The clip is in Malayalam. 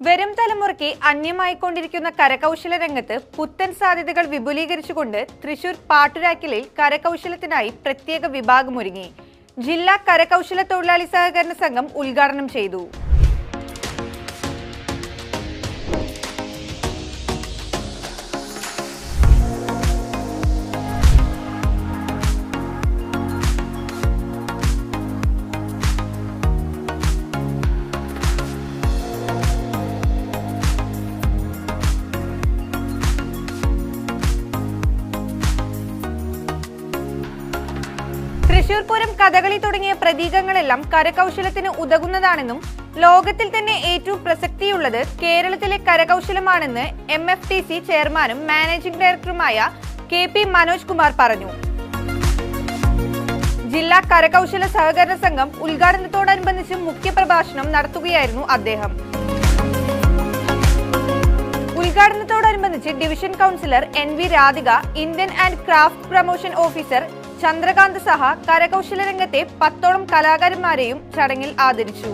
വരും തലമുറയ്ക്ക് അന്യമായിക്കൊണ്ടിരിക്കുന്ന കരകൗശല രംഗത്ത് പുത്തൻ സാധ്യതകൾ വിപുലീകരിച്ചുകൊണ്ട് തൃശൂർ പാട്ടുരാക്കലിൽ കരകൗശലത്തിനായി പ്രത്യേക വിഭാഗമൊരുങ്ങി. ജില്ലാ കരകൗശല തൊഴിലാളി സഹകരണ സംഘം ഉദ്ഘാടനം ചെയ്തു. തൃശൂർ പൂരം, കഥകളി തുടങ്ങിയ പ്രതീകങ്ങളെല്ലാം കരകൗശലത്തിന് ഉതകുന്നതാണെന്നും ലോകത്തിൽ തന്നെ ഏറ്റവും പ്രസക്തിയുള്ളത് കേരളത്തിലെ കരകൗശലമാണെന്ന് MFTC ചെയർമാനും മാനേജിംഗ് ഡയറക്ടറുമായ KP മനോജ് കുമാർ പറഞ്ഞു. ജില്ലാ കരകൗശല സഹകരണ സംഘം ഉദ്ഘാടനത്തോടനുബന്ധിച്ച് മുഖ്യപ്രഭാഷണം നടത്തുകയായിരുന്നു അദ്ദേഹം. ഉദ്ഘാടനത്തോടനുബന്ധിച്ച് division councillor NV Radhika, Indian and craft promotion officer Chandrakant സഹ കരകൗശല രംഗത്തെ 10ഓളം കലാകാരന്മാരെയും ചടങ്ങിൽ ആദരിച്ചു.